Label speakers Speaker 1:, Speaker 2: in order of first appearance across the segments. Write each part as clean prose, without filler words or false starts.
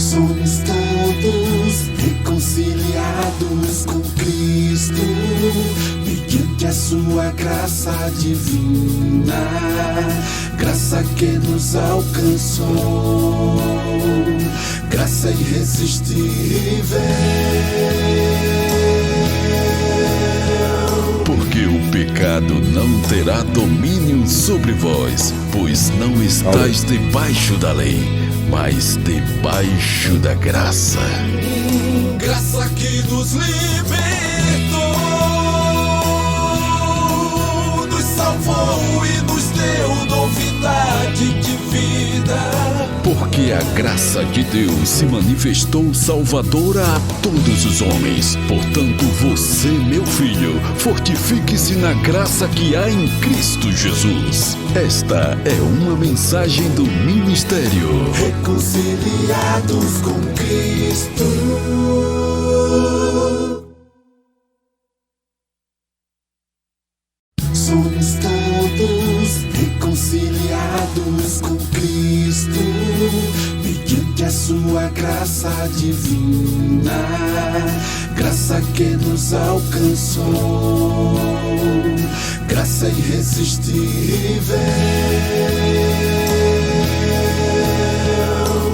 Speaker 1: Somos todos reconciliados com Cristo, mediante a sua graça divina, graça que nos alcançou, graça irresistível.
Speaker 2: Porque o pecado não terá domínio sobre vós, pois não estáis debaixo da lei, mas debaixo da graça.
Speaker 1: Graça que nos libertou, nos salvou e nos deu novidade de vida.
Speaker 2: Porque a graça de Deus se manifestou salvadora a todos os homens. Portanto, você, meu filho, fortifique-se na graça que há em Cristo Jesus. Esta é uma mensagem do ministério
Speaker 1: Reconciliados com Cristo. Somos todos reconciliados com Cristo, mediante a sua graça divina, graça que nos alcançou, graça irresistível.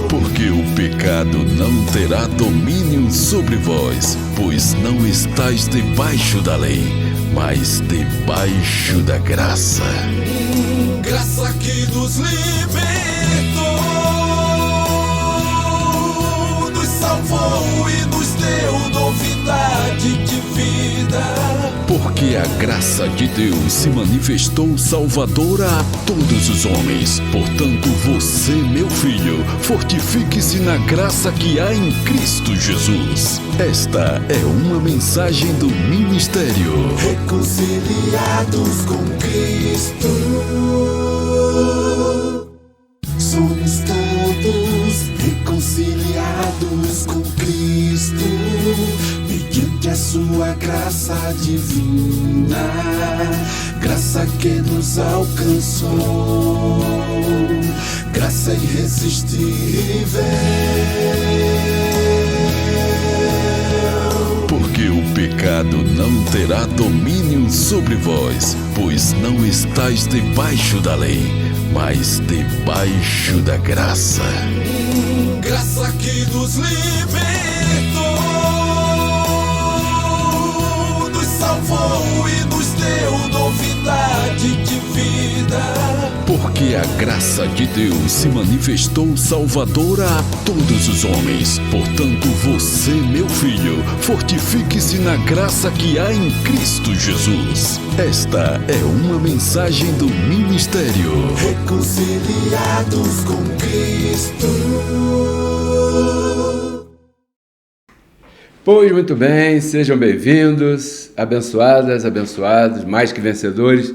Speaker 2: Porque o pecado não terá domínio sobre vós, pois não estáis debaixo da lei, mas debaixo da graça.
Speaker 1: Graça que nos libertou, nos salvou e nos deu novidade de vida.
Speaker 2: Porque a graça de Deus se manifestou salvadora a todos os homens. Portanto, você, meu filho, fortifique-se na graça que há em Cristo Jesus. Esta é uma mensagem do ministério
Speaker 1: Reconciliados com Cristo. Somos todos reconciliados com Cristo, mediante a sua graça divina, graça que nos alcançou, graça irresistível.
Speaker 2: Porque o pecado não terá domínio sobre vós, pois não estáis debaixo da lei, mas debaixo da graça.
Speaker 1: Graça que nos libertou, nos salvou e nos deu novidade de vida.
Speaker 2: Porque a graça de Deus se manifestou salvadora a todos os homens. Portanto, você, meu filho, fortifique-se na graça que há em Cristo Jesus. Esta é uma mensagem do ministério
Speaker 1: Reconciliados com Cristo.
Speaker 3: Pois muito bem, sejam bem-vindos, abençoadas, abençoados, mais que vencedores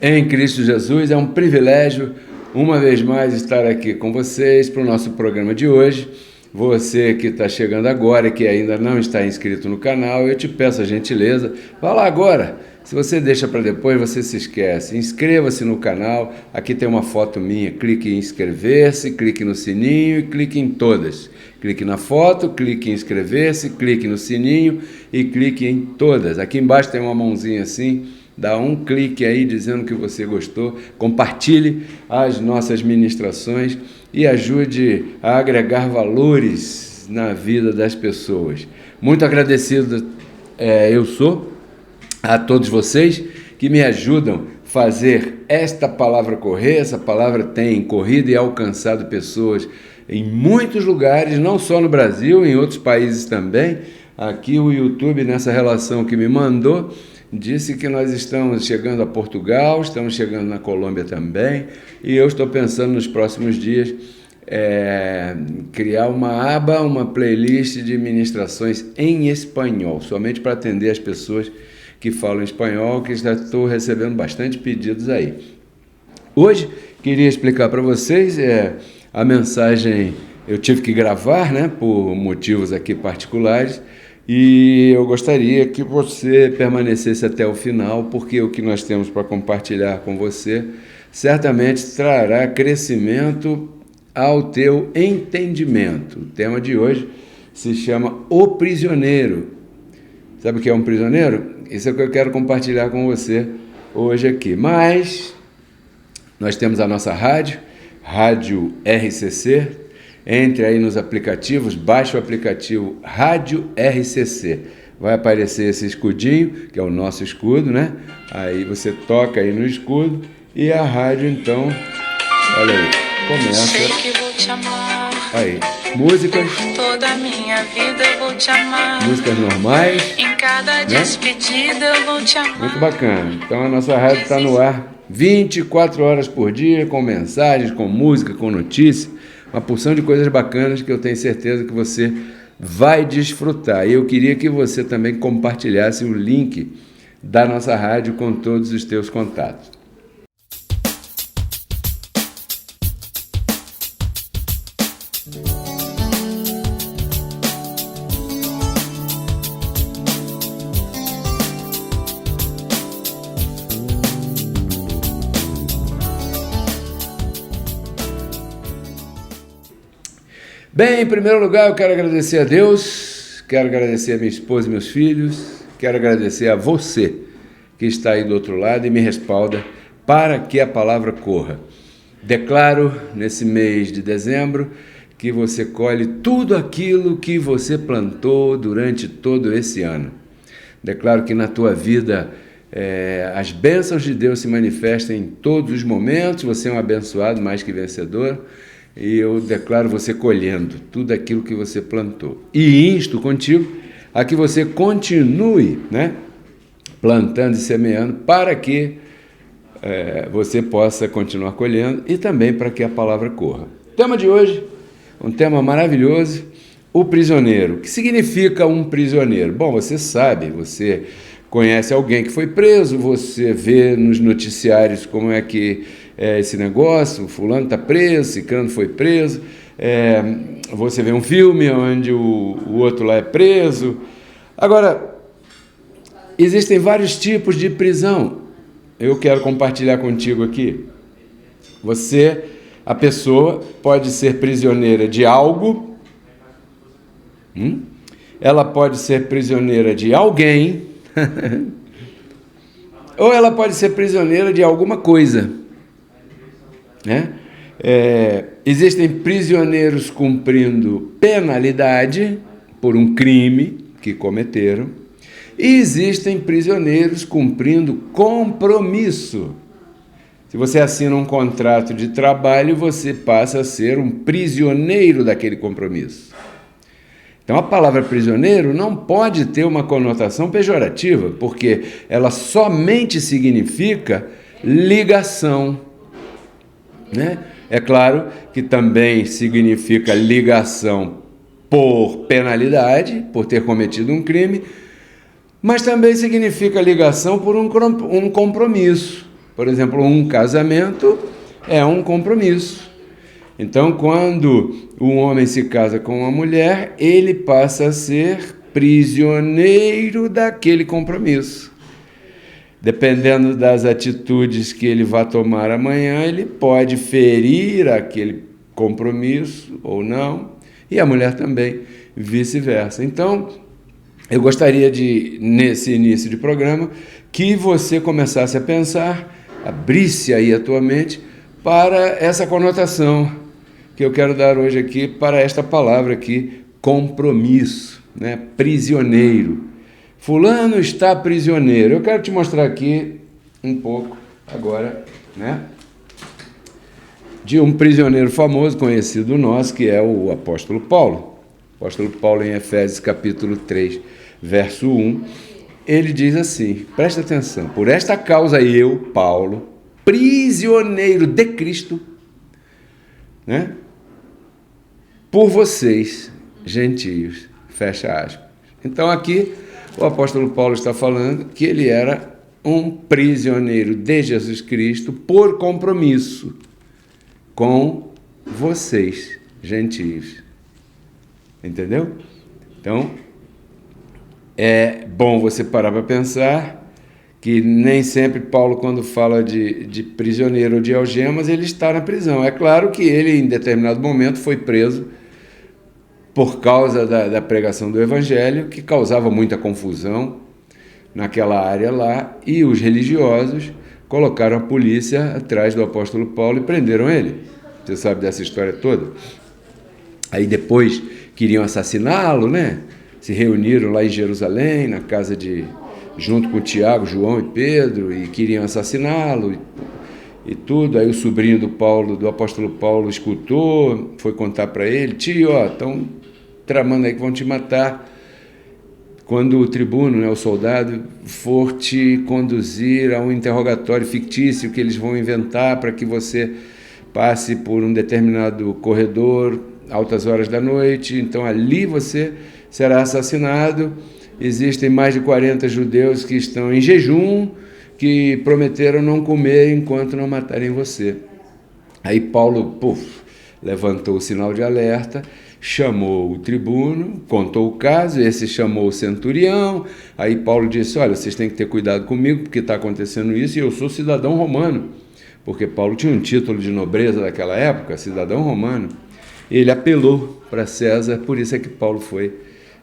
Speaker 3: em Cristo Jesus. É um privilégio, uma vez mais, estar aqui com vocês para o nosso programa de hoje. Você que está chegando agora e que ainda não está inscrito no canal, eu te peço a gentileza, vá lá agora. Se você deixa para depois, você se esquece. Inscreva-se no canal, aqui tem uma foto minha, clique em inscrever-se, clique no sininho e clique em todas. Clique na foto, clique em inscrever-se, clique no sininho e clique em todas. Aqui embaixo tem uma mãozinha assim, dá um clique aí dizendo que você gostou, compartilhe as nossas ministrações e ajude a agregar valores na vida das pessoas. Muito agradecido eu sou a todos vocês que me ajudam a fazer esta palavra correr. Essa palavra tem corrido e alcançado pessoas em muitos lugares, não só no Brasil, em outros países também. Aqui o YouTube, nessa relação que me mandou, disse que nós estamos chegando a Portugal, estamos chegando na Colômbia também, e eu estou pensando nos próximos dias criar uma aba, uma playlist de ministrações em espanhol, somente para atender as pessoas que falam espanhol, que já estou recebendo bastante pedidos aí. Hoje, queria explicar para vocês a mensagem. Eu tive que gravar, por motivos aqui particulares, e eu gostaria que você permanecesse até o final, porque o que nós temos para compartilhar com você certamente trará crescimento ao teu entendimento. O tema de hoje se chama O Prisioneiro. Sabe o que é um prisioneiro? Isso é o que eu quero compartilhar com você hoje aqui. Mas nós temos a nossa rádio RCC. Entre aí nos aplicativos, baixe o aplicativo Rádio RCC. Vai aparecer esse escudinho, que é o nosso escudo, né? Aí você toca aí no escudo e a rádio, então, olha aí, começa.
Speaker 4: Sei que vou te amar.
Speaker 3: Aí, músicas.
Speaker 4: Toda a minha vida eu vou te amar.
Speaker 3: Músicas normais.
Speaker 4: Em cada despedida eu vou te amar.
Speaker 3: Muito bacana. Então a nossa rádio está no ar 24 horas por dia, com mensagens, com música, com notícia. Uma porção de coisas bacanas que eu tenho certeza que você vai desfrutar. E eu queria que você também compartilhasse o link da nossa rádio com todos os teus contatos. Bem, em primeiro lugar, eu quero agradecer a Deus, quero agradecer a minha esposa e meus filhos, quero agradecer a você que está aí do outro lado e me respalda para que a palavra corra. Declaro nesse mês de dezembro que você colhe tudo aquilo que você plantou durante todo esse ano. Declaro que na tua vida as bênçãos de Deus se manifestam em todos os momentos, você é um abençoado mais que vencedor. E eu declaro você colhendo tudo aquilo que você plantou. E insto contigo a que você continue, plantando e semeando para que você possa continuar colhendo e também para que a palavra corra. O tema de hoje, um tema maravilhoso, o prisioneiro. O que significa um prisioneiro? Bom, você sabe, você conhece alguém que foi preso, você vê nos noticiários como é que esse negócio, fulano está preso, ciclano foi preso, você vê um filme onde o outro lá é preso. Agora, existem vários tipos de prisão. Eu quero compartilhar contigo aqui. A pessoa pode ser prisioneira de algo, ela pode ser prisioneira de alguém, ou ela pode ser prisioneira de alguma coisa. Existem prisioneiros cumprindo penalidade por um crime que cometeram e existem prisioneiros cumprindo compromisso. Se você assina um contrato de trabalho, você passa a ser um prisioneiro daquele compromisso. Então, a palavra prisioneiro não pode ter uma conotação pejorativa, porque ela somente significa ligação. É claro que também significa ligação por penalidade, por ter cometido um crime, mas também significa ligação por um compromisso. Por exemplo, um casamento é um compromisso. Então, quando um homem se casa com uma mulher, ele passa a ser prisioneiro daquele compromisso. Dependendo das atitudes que ele vai tomar amanhã, ele pode ferir aquele compromisso ou não, e a mulher também, vice-versa. Então, eu gostaria de, nesse início de programa, que você começasse a pensar, abrisse aí a tua mente para essa conotação que eu quero dar hoje aqui, para esta palavra aqui, compromisso, prisioneiro. Fulano está prisioneiro. Eu quero te mostrar aqui um pouco agora, de um prisioneiro famoso, conhecido nosso, que é o apóstolo Paulo. O apóstolo Paulo, em Efésios capítulo 3, verso 1, ele diz assim, presta atenção, por esta causa eu, Paulo, prisioneiro de Cristo, por vocês, gentios, fecha aspas. Então aqui o apóstolo Paulo está falando que ele era um prisioneiro de Jesus Cristo por compromisso com vocês, gentios. Entendeu? Então, é bom você parar para pensar que nem sempre Paulo, quando fala de prisioneiro ou de algemas, ele está na prisão. É claro que ele, em determinado momento, foi preso por causa da pregação do Evangelho, que causava muita confusão naquela área lá, e os religiosos colocaram a polícia atrás do apóstolo Paulo e prenderam ele. Você sabe dessa história toda? Aí depois queriam assassiná-lo, né? Se reuniram lá em Jerusalém, na casa junto com Tiago, João e Pedro, e queriam assassiná-lo e tudo. Aí o sobrinho do apóstolo Paulo, escutou, foi contar para ele: tio, estão tramando aí que vão te matar. Quando o tribuno, né, o soldado, for te conduzir a um interrogatório fictício que eles vão inventar para que você passe por um determinado corredor, altas horas da noite, então ali você será assassinado. Existem mais de 40 judeus que estão em jejum, que prometeram não comer enquanto não matarem você. Aí Paulo, levantou o sinal de alerta, chamou o tribuno, contou o caso, esse chamou o centurião. Aí Paulo disse: olha, vocês têm que ter cuidado comigo, porque está acontecendo isso, e eu sou cidadão romano, porque Paulo tinha um título de nobreza daquela época, cidadão romano. Ele apelou para César, por isso é que Paulo foi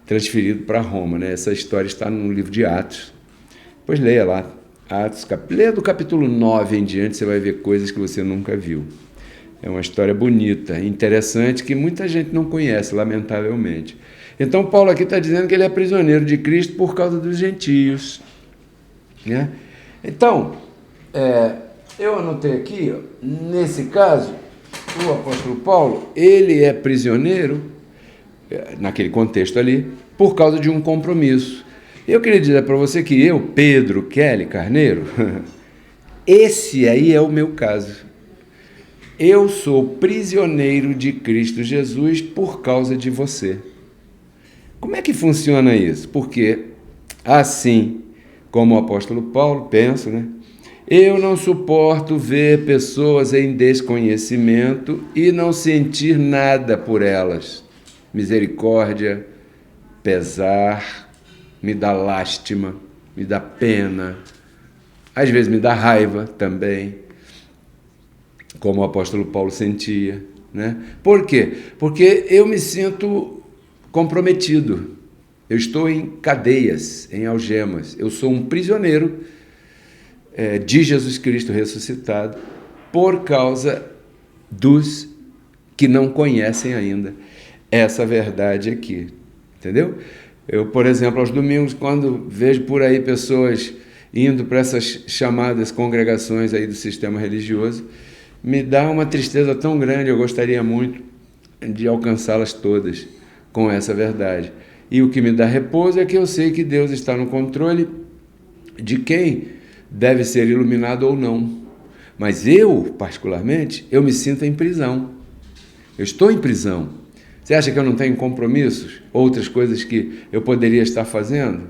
Speaker 3: transferido para Roma, né? Essa história está no livro de Atos. Pois leia lá, Atos, leia do capítulo 9 em diante, você vai ver coisas que você nunca viu. É uma história bonita, interessante, que muita gente não conhece, lamentavelmente. Então Paulo aqui está dizendo que ele é prisioneiro de Cristo por causa dos gentios, né? Então, eu anotei aqui, nesse caso, o apóstolo Paulo, ele é prisioneiro, naquele contexto ali, por causa de um compromisso. Eu queria dizer para você que eu, Pedro Kelly Carneiro, esse aí é o meu caso. Eu sou prisioneiro de Cristo Jesus por causa de você. Como é que funciona isso? Porque, assim como o apóstolo Paulo, penso, né? Eu não suporto ver pessoas em desconhecimento e não sentir nada por elas. Misericórdia, pesar, me dá lástima, me dá pena, às vezes me dá raiva também, como o apóstolo Paulo sentia, né? Por quê? Porque eu me sinto comprometido, eu estou em cadeias, em algemas, eu sou um prisioneiro de Jesus Cristo ressuscitado por causa dos que não conhecem ainda essa verdade aqui, entendeu? Eu, por exemplo, aos domingos, quando vejo por aí pessoas indo para essas chamadas congregações aí do sistema religioso, me dá uma tristeza tão grande. Eu gostaria muito de alcançá-las todas com essa verdade. E o que me dá repouso é que eu sei que Deus está no controle de quem deve ser iluminado ou não. Mas eu, particularmente, eu me sinto em prisão. Eu estou em prisão. Você acha que eu não tenho compromissos? Outras coisas que eu poderia estar fazendo?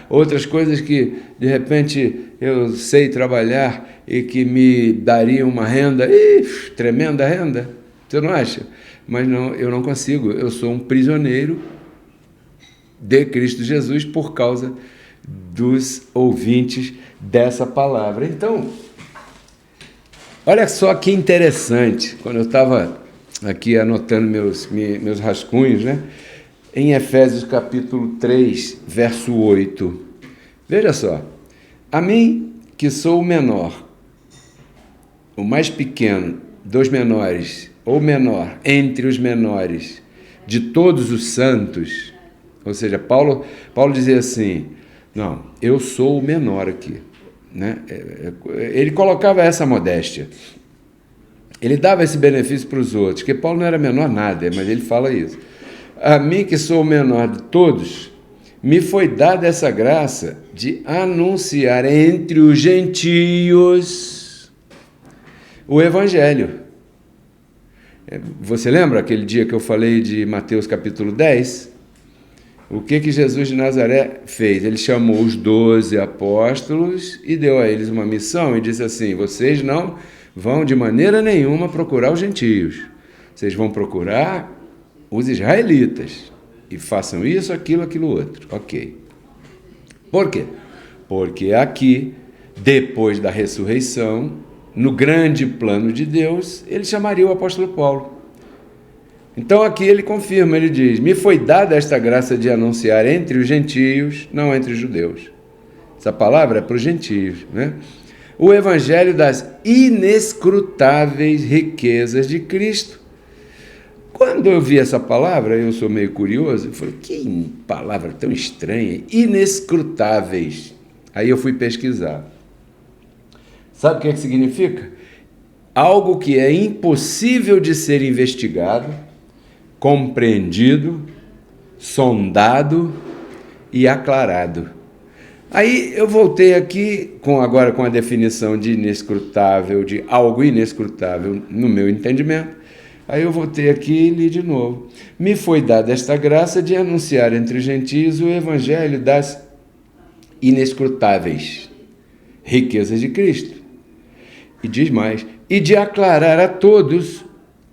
Speaker 3: Outras coisas que, de repente, eu sei trabalhar e que me dariam uma renda, tremenda renda, você não acha? Mas não, eu não consigo, eu sou um prisioneiro de Cristo Jesus por causa dos ouvintes dessa palavra. Então, olha só que interessante, quando eu estava aqui anotando meus rascunhos, né? Em Efésios capítulo 3, verso 8, veja só: a mim, que sou o menor, o mais pequeno dos menores, ou menor entre os menores de todos os santos, ou seja, Paulo dizia assim: não, eu sou o menor aqui, né? Ele colocava essa modéstia, ele dava esse benefício para os outros, porque Paulo não era menor nada, mas ele fala isso. A mim, que sou o menor de todos, me foi dada essa graça de anunciar entre os gentios o Evangelho. Você lembra aquele dia que eu falei de Mateus capítulo 10? O que Jesus de Nazaré fez? Ele chamou os 12 apóstolos e deu a eles uma missão e disse assim: vocês não vão de maneira nenhuma procurar os gentios, vocês vão procurar os israelitas e façam isso, aquilo, aquilo outro. Ok. Por quê? Porque aqui depois da ressurreição, no grande plano de Deus, ele chamaria o apóstolo Paulo. Então aqui ele confirma, ele diz: me foi dada esta graça de anunciar entre os gentios, não entre os judeus. Essa palavra é para os gentios, né? O evangelho das inescrutáveis riquezas de Cristo. Quando eu vi essa palavra, eu sou meio curioso, eu falei: que palavra tão estranha, inescrutáveis. Aí eu fui pesquisar. Sabe o que é que significa? Algo que é impossível de ser investigado, compreendido, sondado e aclarado. Aí eu voltei aqui, agora com a definição de inescrutável, de algo inescrutável no meu entendimento. Aí eu voltei aqui e li de novo. Me foi dada esta graça de anunciar entre os gentios o evangelho das inescrutáveis riquezas de Cristo. E diz mais: e de aclarar a todos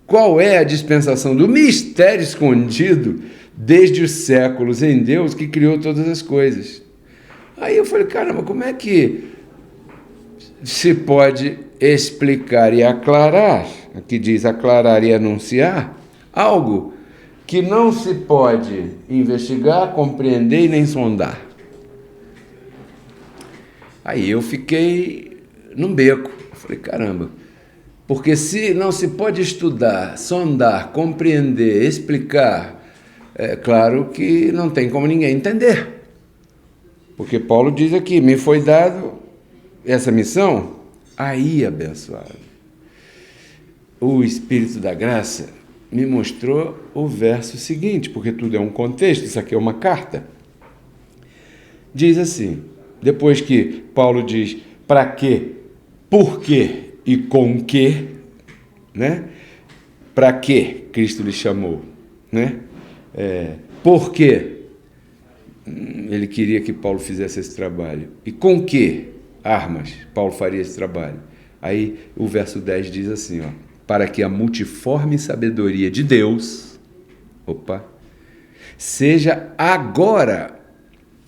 Speaker 3: qual é a dispensação do mistério escondido desde os séculos em Deus que criou todas as coisas. Aí eu falei: caramba, como é que se pode explicar e aclarar, aqui diz aclarar e anunciar, algo que não se pode investigar, compreender e nem sondar? Aí eu fiquei num beco. Eu falei: caramba, porque se não se pode estudar, sondar, compreender, explicar, é claro que não tem como ninguém entender. Porque Paulo diz aqui: me foi dado essa missão. Aí, abençoado, o Espírito da Graça me mostrou o verso seguinte, porque tudo é um contexto, isso aqui é uma carta. Diz assim, depois que Paulo diz para quê, por quê e com quê, né? Para quê Cristo lhe chamou, né? Por quê ele queria que Paulo fizesse esse trabalho? E com que armas Paulo faria esse trabalho? Aí o verso 10 diz assim, ó: para que a multiforme sabedoria de Deus, seja agora,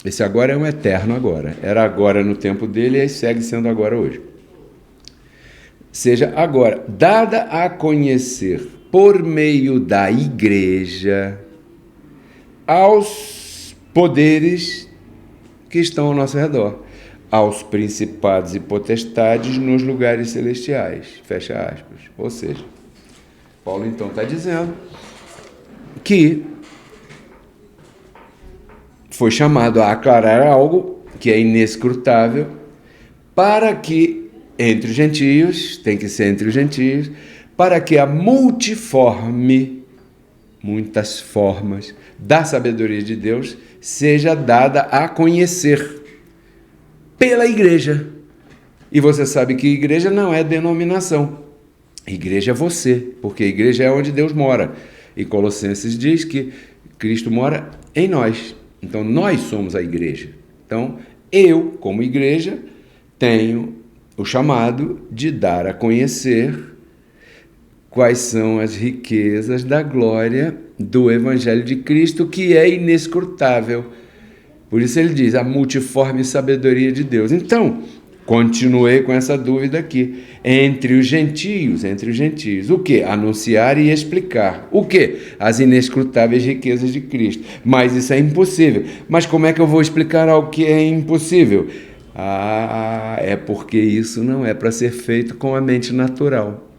Speaker 3: esse agora é um eterno agora, era agora no tempo dele e segue sendo agora hoje, seja agora dada a conhecer por meio da igreja aos poderes que estão ao nosso redor, aos principados e potestades nos lugares celestiais, fecha aspas. Ou seja, Paulo então está dizendo que foi chamado a aclarar algo que é inescrutável, para que entre os gentios, tem que ser entre os gentios, para que a multiforme, muitas formas da sabedoria de Deus seja dada a conhecer pela igreja. E você sabe que igreja não é denominação. Igreja é você, porque a igreja é onde Deus mora. E Colossenses diz que Cristo mora em nós. Então nós somos a igreja. Então eu, como igreja, tenho o chamado de dar a conhecer quais são as riquezas da glória do Evangelho de Cristo, que é inescrutável. Por isso ele diz, a multiforme sabedoria de Deus. Então, continuei com essa dúvida aqui. Entre os gentios. O quê? Anunciar e explicar. O quê? As inescrutáveis riquezas de Cristo. Mas isso é impossível. Mas como é que eu vou explicar algo que é impossível? É porque isso não é para ser feito com a mente natural.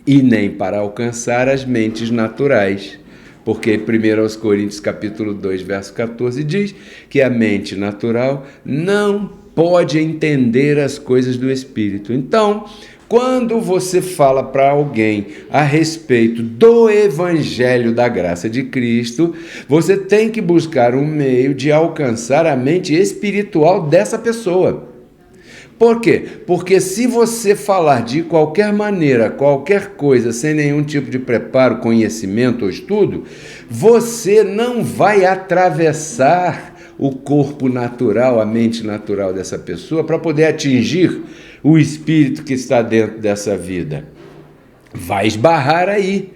Speaker 3: E nem para alcançar as mentes naturais. Porque 1 Coríntios capítulo 2, verso 14 diz que a mente natural não pode entender as coisas do Espírito. Então, quando você fala para alguém a respeito do Evangelho da graça de Cristo, você tem que buscar um meio de alcançar a mente espiritual dessa pessoa. Por quê? Porque se você falar de qualquer maneira, qualquer coisa, sem nenhum tipo de preparo, conhecimento ou estudo, você não vai atravessar o corpo natural, a mente natural dessa pessoa, para poder atingir o espírito que está dentro dessa vida. Vai esbarrar aí.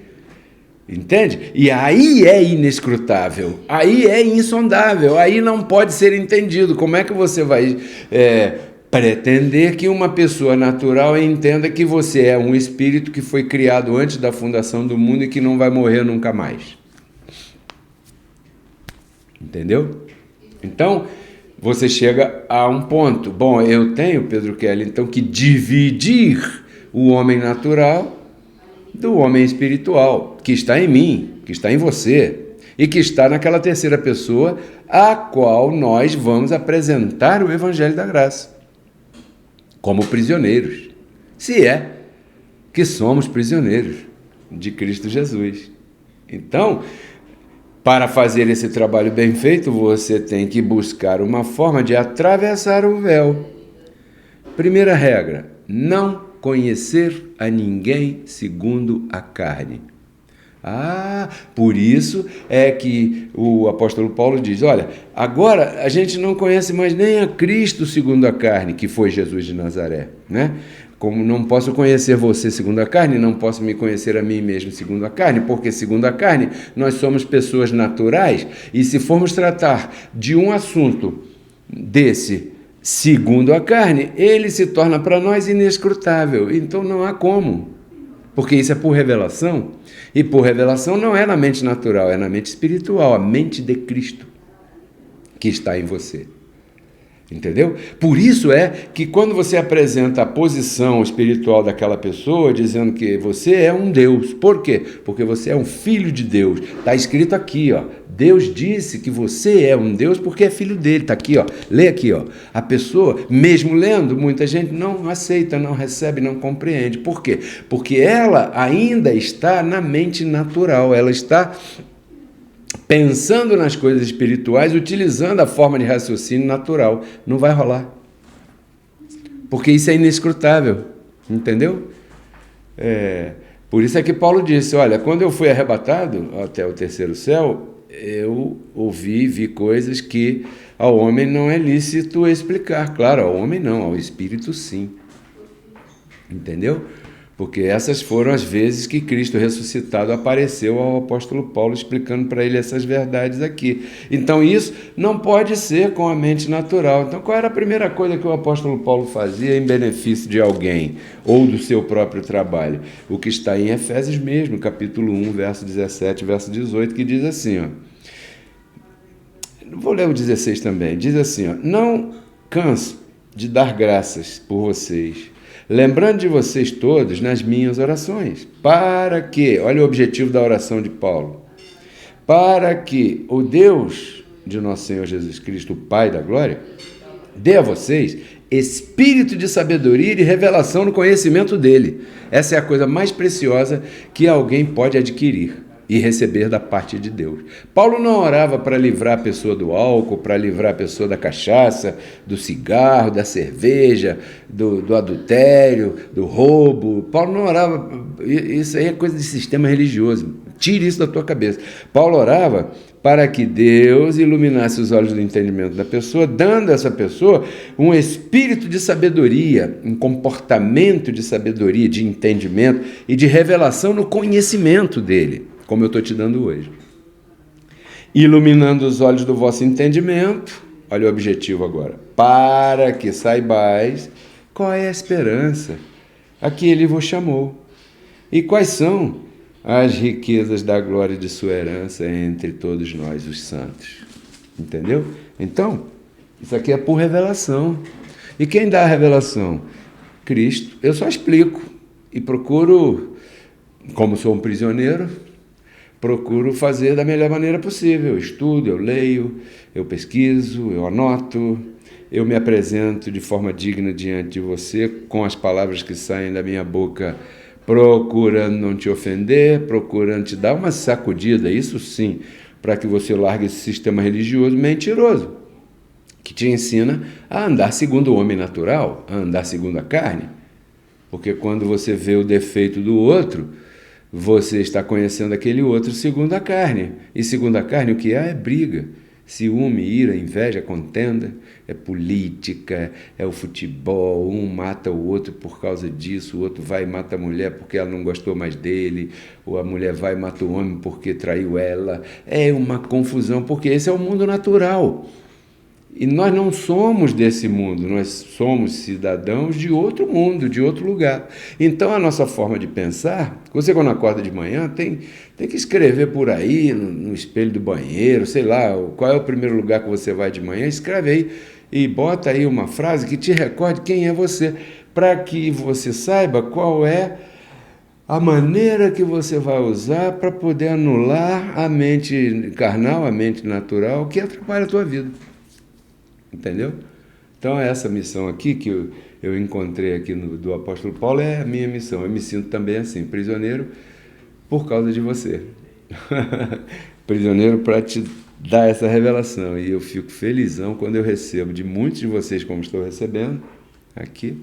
Speaker 3: Entende? E aí é inescrutável, aí é insondável, aí não pode ser entendido. Como é que você vai pretender que uma pessoa natural entenda que você é um espírito que foi criado antes da fundação do mundo e que não vai morrer nunca mais. Entendeu? Então, você chega a um ponto. Bom, eu tenho, Pedro Kelly, então, que dividir o homem natural do homem espiritual, que está em mim, que está em você, e que está naquela terceira pessoa a qual nós vamos apresentar o Evangelho da Graça, como prisioneiros, se é que somos prisioneiros de Cristo Jesus. Então, para fazer esse trabalho bem feito, você tem que buscar uma forma de atravessar o véu. Primeira regra, não conhecer a ninguém segundo a carne. Por isso é que o apóstolo Paulo diz, olha, agora a gente não conhece mais nem a Cristo segundo a carne, que foi Jesus de Nazaré, né? Como não posso conhecer você segundo a carne, não posso me conhecer a mim mesmo segundo a carne, porque segundo a carne nós somos pessoas naturais, e se formos tratar de um assunto desse segundo a carne, ele se torna para nós inescrutável, então não há como, porque isso é por revelação, e por revelação não é na mente natural, é na mente espiritual, a mente de Cristo que está em você. Entendeu? Por isso é que quando você apresenta a posição espiritual daquela pessoa, dizendo que você é um Deus. Por quê? Porque você é um filho de Deus. Está escrito aqui, ó. Deus disse que você é um Deus porque é filho dele. Está aqui, ó. Lê aqui, ó. A pessoa, mesmo lendo, muita gente não aceita, não recebe, não compreende. Por quê? Porque ela ainda está na mente natural. Ela está pensando nas coisas espirituais, utilizando a forma de raciocínio natural. Não vai rolar. Porque isso é inescrutável. Entendeu? Por isso é que Paulo disse, olha, quando eu fui arrebatado até o terceiro céu, eu vi coisas que ao homem não é lícito explicar. Claro, ao homem não, ao espírito sim. Entendeu? Porque essas foram as vezes que Cristo ressuscitado apareceu ao apóstolo Paulo, explicando para ele essas verdades aqui. Então isso não pode ser com a mente natural. Então qual era a primeira coisa que o apóstolo Paulo fazia em benefício de alguém, ou do seu próprio trabalho? O que está em Efésios mesmo, capítulo 1, verso 17, verso 18, que diz assim, ó. Vou ler o 16 também. Diz assim, ó, não canso de dar graças por vocês, lembrando de vocês todos nas minhas orações, para que, olha o objetivo da oração de Paulo, para que o Deus de nosso Senhor Jesus Cristo, o Pai da glória, dê a vocês espírito de sabedoria e de revelação no conhecimento dele. Essa é a coisa mais preciosa que alguém pode adquirir e receber da parte de Deus. Paulo não orava para livrar a pessoa do álcool, para livrar a pessoa da cachaça, do cigarro, da cerveja, do adultério, do roubo. Paulo não orava, isso aí é coisa de sistema religioso, tire isso da tua cabeça. Paulo orava para que Deus iluminasse os olhos do entendimento da pessoa, dando a essa pessoa um espírito de sabedoria, um comportamento de sabedoria, de entendimento e de revelação no conhecimento dele, como eu estou te dando hoje. Iluminando os olhos do vosso entendimento, olha o objetivo agora, para que saibais qual é a esperança a que ele vos chamou e quais são as riquezas da glória de sua herança entre todos nós, os santos. Entendeu? Então, isso aqui é por revelação. E quem dá a revelação? Cristo. Eu só explico e procuro, como sou um prisioneiro, procuro fazer da melhor maneira possível. Eu estudo, eu leio, eu pesquiso, eu anoto, eu me apresento de forma digna diante de você, com as palavras que saem da minha boca, procurando não te ofender, procurando te dar uma sacudida, isso sim, para que você largue esse sistema religioso mentiroso, que te ensina a andar segundo o homem natural, a andar segundo a carne. Porque quando você vê o defeito do outro, você está conhecendo aquele outro segundo a carne. E segundo a carne, o que há é briga, ciúme, ira, inveja, contenda, é política, é o futebol, um mata o outro por causa disso, o outro vai e mata a mulher porque ela não gostou mais dele, ou a mulher vai e mata o homem porque traiu ela. É uma confusão, porque esse é o mundo natural. E nós não somos desse mundo, nós somos cidadãos de outro mundo, de outro lugar. Então a nossa forma de pensar, você quando acorda de manhã tem que escrever por aí, no espelho do banheiro, sei lá, qual é o primeiro lugar que você vai de manhã, escreve aí e bota aí uma frase que te recorde quem é você, para que você saiba qual é a maneira que você vai usar para poder anular a mente carnal, a mente natural, que atrapalha a tua vida. Entendeu? Então essa missão aqui que eu encontrei aqui do apóstolo Paulo é a minha missão. Eu me sinto também assim, prisioneiro por causa de você. Prisioneiro para te dar essa revelação. E eu fico felizão quando eu recebo de muitos de vocês, como estou recebendo aqui,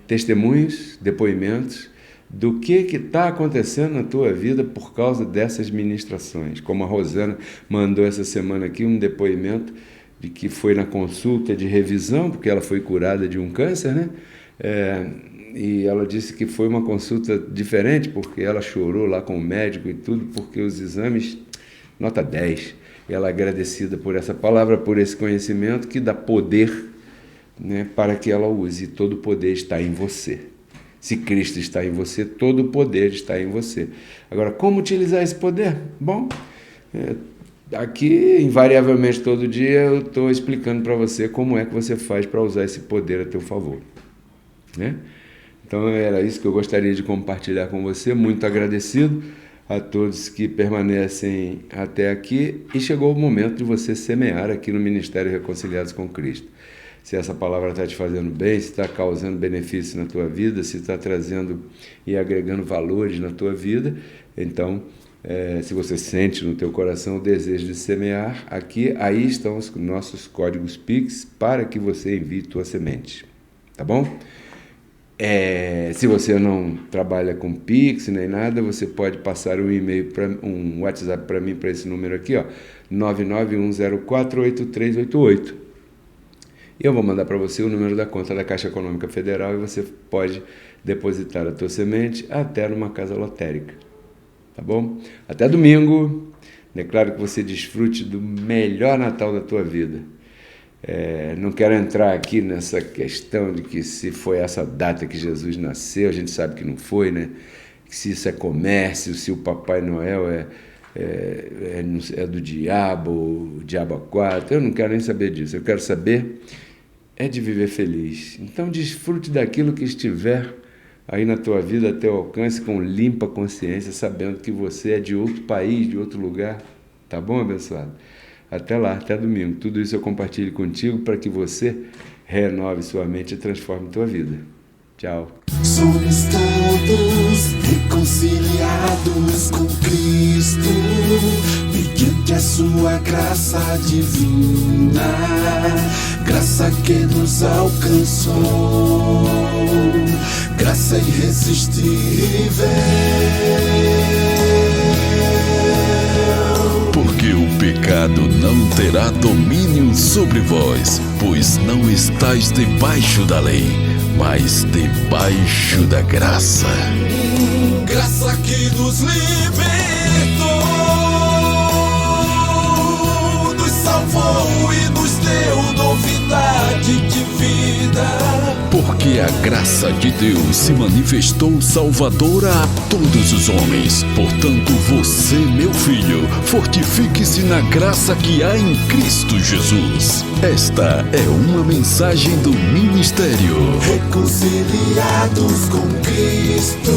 Speaker 3: testemunhos, depoimentos do que está acontecendo na tua vida por causa dessas ministrações. Como a Rosana mandou essa semana aqui um depoimento de que foi na consulta de revisão, porque ela foi curada de um câncer, né? E ela disse que foi uma consulta diferente, porque ela chorou lá com o médico e tudo, porque os exames, nota 10. E ela é agradecida por essa palavra, por esse conhecimento que dá poder, né, para que ela use. Todo o poder está em você. Se Cristo está em você, todo o poder está em você. Agora, como utilizar esse poder? Bom, aqui, invariavelmente, todo dia, eu estou explicando para você como é que você faz para usar esse poder a teu favor, né? Então, era isso que eu gostaria de compartilhar com você. Muito agradecido a todos que permanecem até aqui. E chegou o momento de você semear aqui no Ministério Reconciliados com Cristo. Se essa palavra está te fazendo bem, se está causando benefício na tua vida, se está trazendo e agregando valores na tua vida, então, se você sente no teu coração o desejo de semear, aqui, aí estão os nossos códigos Pix para que você envie tua semente, tá bom? Se você não trabalha com Pix nem nada, você pode passar um e-mail, um WhatsApp para mim, para esse número aqui, ó, 991048388. E eu vou mandar para você o número da conta da Caixa Econômica Federal e você pode depositar a tua semente até numa casa lotérica. Tá bom? Até domingo. Declaro que você desfrute do melhor Natal da tua vida. Não quero entrar aqui nessa questão de que se foi essa data que Jesus nasceu, a gente sabe que não foi, né? Se isso é comércio, se o Papai Noel é do diabo, o diabo a quatro, eu não quero nem saber disso. Eu quero saber de viver feliz. Então desfrute daquilo que estiver aí na tua vida, a teu alcance, com limpa consciência, sabendo que você é de outro país, de outro lugar. Tá bom, abençoado? Até lá, até domingo. Tudo isso eu compartilho contigo para que você renove sua mente e transforme tua vida. Tchau.
Speaker 1: Somos todos reconciliados com Cristo, mediante a sua graça divina, graça que nos alcançou, graça irresistível.
Speaker 2: Porque o pecado não terá domínio sobre vós, pois não estáis debaixo da lei, mas debaixo da graça.
Speaker 1: Graça que nos libertou, nos salvou e nos deu novidade de vida.
Speaker 2: Porque a graça de Deus se manifestou salvadora a todos os homens. Portanto, você, meu filho, fortifique-se na graça que há em Cristo Jesus. Esta é uma mensagem do Ministério
Speaker 1: Reconciliados com Cristo.